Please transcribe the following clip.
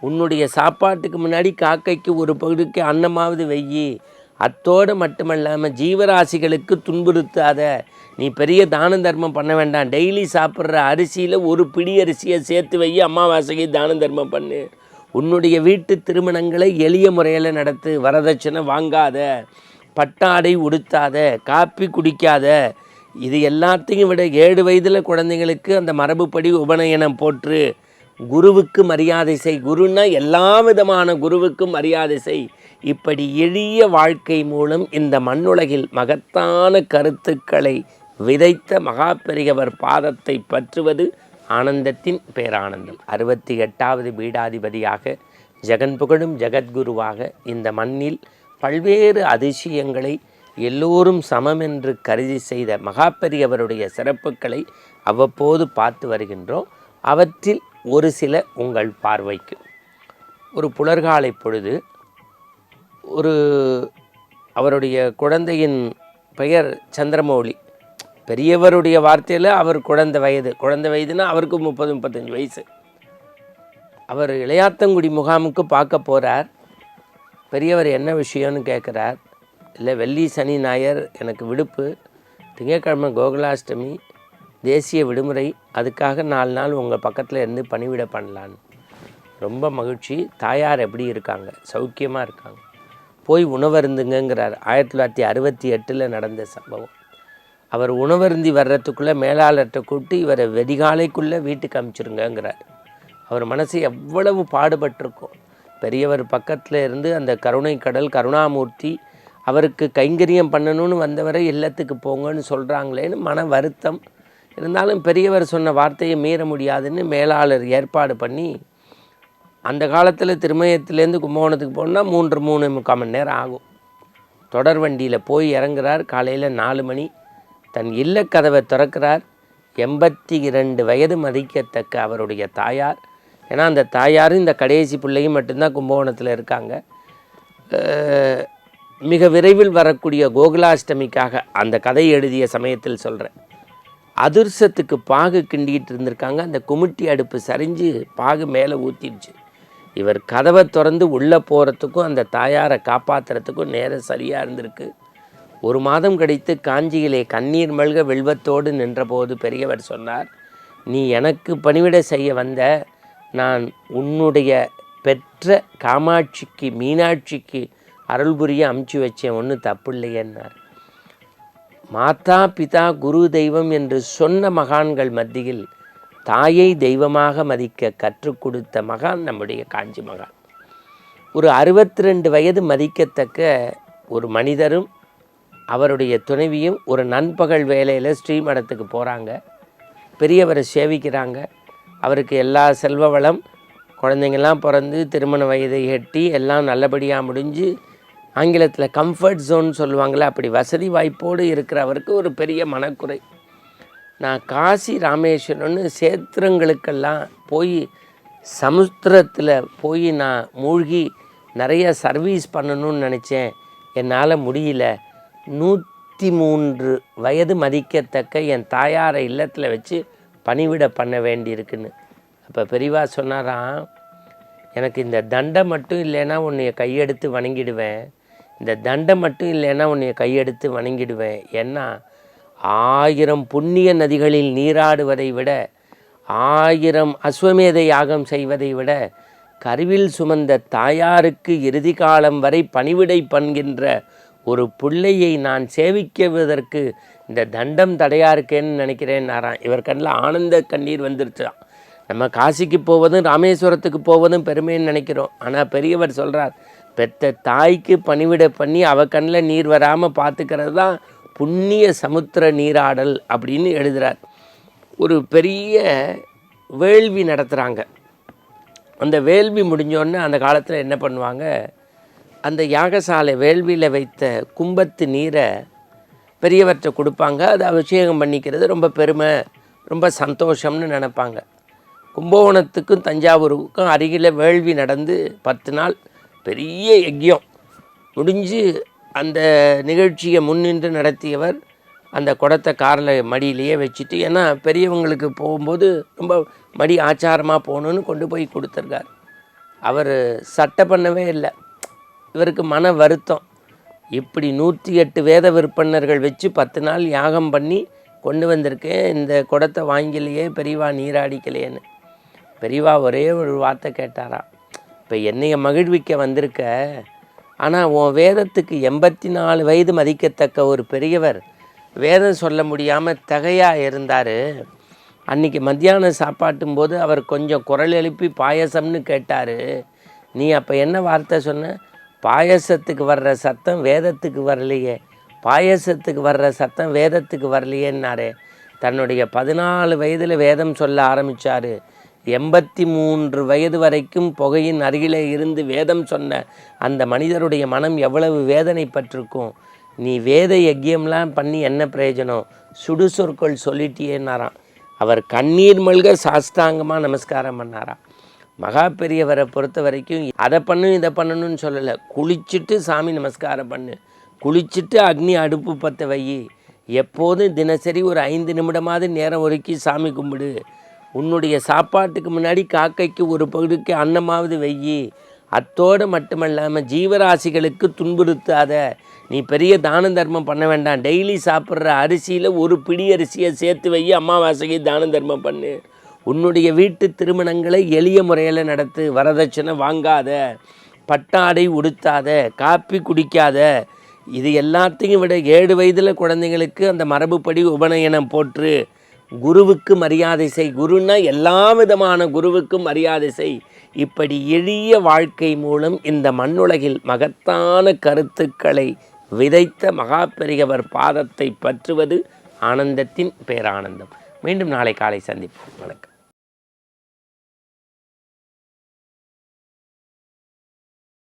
உன்னுடைய சாப்பாட்டுக்கு முன்னாடி காக்கைக்கு ஒரு பகுதிக்கு அன்னமாவது வெய்யி. அத்தோடு மட்டுமல்லாமல் ஜீவராசிகளுக்கு துன்புறுத்தாத. நீ பெரிய தான தர்மம் பண்ண வேண்டாம். டெய்லி சாப்பிட்ற அரிசியில் ஒரு பிடி அரிசியை சேர்த்து வை, அமாவாசைக்கு தான தர்மம் பண்ணு. உன்னுடைய வீட்டு திருமணங்களை எளிய முறையில் நடத்து. வரதட்சணை வாங்காத, பட்டாடை உடுத்தாத, காப்பி குடிக்காத. இது எல்லாத்தையும் விட 7 வயதில் குழந்தைங்களுக்கு அந்த மரபுப்படி உபநயனம் போற்று. குருவுக்கு மரியாதை செய். குருன்னா எல்லா விதமான குருவுக்கும் மரியாதை செய். இப்படி எளிய வாழ்க்கை மூலம் இந்த மண்ணுலகில் மகத்தான கருத்துக்களை விதைத்த மகா பெரியவர் பாதத்தை பற்றுவது ஆனந்தத்தின் பேரானந்தம். 68வது பீடாதிபதியாக ஜெகன் புகழும் ஜெகத்குருவாக இந்த மண்ணில் பல்வேறு அதிசயங்களை எல்லோரும் சமம் என்று கருதி செய்த மகா பெரியவருடைய சிறப்புகளை அவ்வப்போது பார்த்து வருகின்றோம். அவற்றில் ஒரு சில உங்கள் பார்வைக்கு. ஒரு புலர்காலை பொழுது அவருடைய குழந்தையின் பெயர் சந்திரமௌலி. பெரியவருடைய வார்த்தையில் அவர் குழந்தை வயதுன்னா அவருக்கு 30-35 வயசு. அவர் இளையாத்தங்குடி முகாமுக்கு பார்க்க போகிறார். பெரியவர் என்ன விஷயம்னு கேட்குறார். இல்லை, வெள்ளி சனி ஞாயிறு எனக்கு விடுப்பு, திங்கட்கிழமை கோகுலாஷ்டமி தேசிய விடுமுறை, அதுக்காக 4 நாள் உங்கள் பக்கத்தில் இருந்து பணிவிட பண்ணலான்னு. ரொம்ப மகிழ்ச்சி. தாயார் எப்படி இருக்காங்க? சௌக்கியமாக இருக்காங்க. போய் உணவருந்துங்கிறார். 1968 நடந்த சம்பவம். அவர் உணவருந்தி வர்றதுக்குள்ளே மேலாளர்கிட்ட கூப்பிட்டு இவரை வெடிகாலைக்குள்ளே வீட்டுக்கு அனுப்பிச்சிருங்கிறார். அவர் மனசு எவ்வளவு பாடுபட்டிருக்கும். பெரியவர் பக்கத்தில் இருந்து அந்த கருணை கடல் கருணாமூர்த்தி அவருக்கு கைங்கரியம் பண்ணணும்னு வந்தவரை இல்லத்துக்கு போங்கன்னு சொல்கிறாங்களேன்னு மன வருத்தம். இருந்தாலும் பெரியவர் சொன்ன வார்த்தையை மீற முடியாதுன்னு மேலாளர் ஏற்பாடு பண்ணி, அந்த காலத்தில் திருமயத்திலேருந்து கும்பகோணத்துக்கு போனால் 3-3.75 மணி நேரம் ஆகும். தொடர் வண்டியில் போய் இறங்குறார். காலையில் 4 மணி. தன் இல்லக்கதவை திறக்கிறார். 82 வயது மதிக்கத்தக்க அவருடைய தாயார். ஏன்னா அந்த தாயாரும் இந்த கடைசி பிள்ளையும் மட்டும்தான் கும்பகோணத்தில் இருக்காங்க. மிக விரைவில் வரக்கூடிய கோகுலாஷ்டமிக்காக அந்த கதை எழுதிய சமயத்தில் சொல்கிறேன். அதிர்சத்துக்கு பாகு கிண்டிகிட்டு இருந்திருக்காங்க. அந்த குமிட்டி அடுப்பு சரிஞ்சு பாகு மேலே ஊற்றிடுச்சு. இவர் கதவை திறந்து உள்ளே போகிறதுக்கும் அந்த தாயாரை காப்பாற்றுறதுக்கும் நேரம் சரியாக இருந்திருக்கு. 1 மாதம் கழித்து காஞ்சியிலே கண்ணீர் மல்க வெல்வத்தோடு நின்றபோது பெரியவர் சொன்னார், நீ எனக்கு பணிவிடை செய்ய வந்த, நான் உன்னுடைய பெற்ற காமாட்சிக்கு மீனாட்சிக்கு அருள் புரிய அமுச்சு வச்சேன், ஒன்றும் தப்பு இல்லையன்னார். மாதா பிதா குரு தெய்வம் என்று சொன்ன மகான்கள் மத்தியில் தாயை தெய்வமாக மதிக்க கற்றுக் கொடுத்த மகான் நம்முடைய காஞ்சி மகான். ஒரு 62 வயது மதிக்கத்தக்க ஒரு மனிதரும் அவருடைய துணைவியும் ஒரு நண்பகல் வேலையில் ஸ்ரீமடத்துக்கு போகிறாங்க. பெரியவரை சேவிக்கிறாங்க. அவருக்கு எல்லா செல்வ வளம், குழந்தைங்கள்லாம் பிறந்து திருமண வயதை எட்டி எல்லாம் நல்லபடியாக முடிஞ்சு, ஆங்கிலத்தில் கம்ஃபர்ட் ஜோன் சொல்லுவாங்களே, அப்படி வசதி வாய்ப்போடு இருக்கிறவருக்கு ஒரு பெரிய மனக்குறை. நான் காசி ராமேஸ்வரம்னு சேத்திரங்களுக்கெல்லாம் போய் சமுத்திரத்தில் போய் நான் மூழ்கி நிறைய சர்வீஸ் பண்ணணும்னு நினச்சேன், என்னால் முடியல. 103 வயது மதிக்கத்தக்க என் தாயாரை இல்லத்தில் வச்சு பணிவிட பண்ண வேண்டியிருக்குன்னு. அப்போ பெரியவா சொன்னாராம், எனக்கு இந்த தண்டை மட்டும் இல்லைன்னா உன்னைய கையெடுத்து வணங்கிடுவேன், இந்த தண்டை மட்டும் இல்லைன்னா உன்னைய கையெடுத்து வணங்கிடுவேன். ஏன்னா 1000 புண்ணிய நதிகளில் நீராடுவதை விட, 1000 அஸ்வமேத யாகம் செய்வதை விட, கருவில் சுமந்த தாயாருக்கு இறுதி காலம் வரை பணிவிடை பண்கின்ற ஒரு பிள்ளையை நான் சேவிக்குவதற்கு இந்த தண்டம் தடையாக இருக்கேன்னு நினைக்கிறேன். இவர் கண்ணில் ஆனந்த கண்ணீர் வந்துருச்சான். நம்ம காசிக்கு போவதும் ராமேஸ்வரத்துக்கு போவதும் பெருமைன்னு நினைக்கிறோம். ஆனால் பெரியவர் சொல்கிறார், பெத்த தாய்க்கு பணிவிட பண்ணி அவ கண்ணில் நீர் வராமல் பார்த்துக்கிறது தான் புண்ணிய சமுத்திர நீராடல் அப்படின்னு எழுதுகிறார். ஒரு பெரிய வேள்வி நடத்துகிறாங்க. அந்த வேள்வி முடிஞ்சோடனே அந்த காலத்தில் என்ன பண்ணுவாங்க, அந்த யாகசாலை வேள்வியில் வைத்த கும்பத்து நீரை பெரியவற்றை கொடுப்பாங்க. அது அபிஷேகம் பண்ணிக்கிறது ரொம்ப பெருமை, ரொம்ப சந்தோஷம்னு நினைப்பாங்க. கும்பகோணத்துக்கும் தஞ்சாவூருக்கும் அருகில் வேள்வி நடந்து 10 நாள் பெரிய யஜ்யம் முடிஞ்சு அந்த நிகழ்ச்சியை முன்னின்று நடத்தியவர் அந்த குடத்தை காரில் மடியிலேயே வச்சுட்டு, ஏன்னா பெரியவங்களுக்கு போகும்போது ரொம்ப மடி ஆச்சாரமாக போகணுன்னு கொண்டு போய் கொடுத்துருக்கார். அவர் சட்டை பண்ணவே இல்லை. இவருக்கு மன வருத்தம், இப்படி 108 வேத விற்பனர்கள் வச்சு 10 நாள் யாகம் பண்ணி கொண்டு வந்திருக்கேன், இந்த குடத்தை வாங்கிலையே பெரியவா, நீராடிக்கலையேன்னு. பெரியவா ஒரே ஒரு வார்த்தை கேட்டாராம், இப்போ என்னைய மகிழ்விக்க வந்திருக்க, ஆனால் உன் வேதத்துக்கு 84 வயது மதிக்கத்தக்க ஒரு பெரியவர் வேதம் சொல்ல முடியாமல் தகையாக இருந்தார். அன்றைக்கி மத்தியான சாப்பாட்டும் போது அவர் கொஞ்சம் குரல் எழுப்பி பாயசம்னு கேட்டார். நீ அப்போ என்ன வார்த்தை சொன்ன? பாயசத்துக்கு வர்ற சத்தம் வேதத்துக்கு வரலையே, பாயசத்துக்கு வர்ற சத்தம் வேதத்துக்கு வரலையேன்னாரு. தன்னுடைய 14 வயதில் வேதம் சொல்ல ஆரம்பித்தார். 83 வயது வரைக்கும் புகையின் அருகிலே இருந்து வேதம் சொன்ன அந்த மனிதருடைய மனம் எவ்வளவு வேதனைப்பட்டிருக்கும். நீ வேத யஜ்யம்லாம் பண்ணி என்ன பிரயோஜனம், சுடு சொற்கள் சொல்லிட்டியேன்னாராம். அவர் கண்ணீர் மல்க சாஸ்தாங்கமாக நமஸ்காரம் பண்ணாராம். மகா பெரியவரை பொறுத்த வரைக்கும் அதை பண்ணணும் இதை பண்ணணும்னு சொல்லலை. குளிச்சுட்டு சாமி நமஸ்காரம் பண்ணு, குளிச்சுட்டு அக்னி அடுப்பு பற்ற வை, எப்போதும் தினசரி ஒரு 5 நிமிடமாவது நேரம் ஒதுக்கி சாமி கும்பிடு, உன்னுடைய சாப்பாட்டுக்கு முன்னாடி காக்கைக்கு ஒரு பகுதிக்கு அன்னமாவது வெய்யி, அத்தோடு மட்டுமல்லாமல் ஜீவராசிகளுக்கு துன்புறுத்தாத, நீ பெரிய தான தர்மம் பண்ண வேண்டாம், டெய்லி சாப்பிட்ற அரிசியில் ஒரு பிடி அரிசியை சேர்த்து வை, அமாவாசைக்கு தான தர்மம் பண்ணு, உன்னுடைய வீட்டு திருமணங்களை எளிய முறையில் நடத்து, வரதட்சணை வாங்காத, பட்டாடை உடுத்தாத, காப்பி குடிக்காத, இது எல்லாத்தையும் விட 7 வயதில் குழந்தைங்களுக்கு அந்த மரபுப்படி உபநயனம் போற்று, குருவுக்கு மரியாதை செய், குருன்னா எல்லா விதமான குருவுக்கும் மரியாதை செய். இப்படி எளிய வாழ்க்கை மூலம் இந்த மண்ணுலகில் மகத்தான கருத்துக்களை விதைத்த மகா பெரியவர் பாதத்தை பற்றுவது ஆனந்தத்தின் பேரானந்தம். மீண்டும் நாளை காலை சந்திப்போம். வணக்கம்.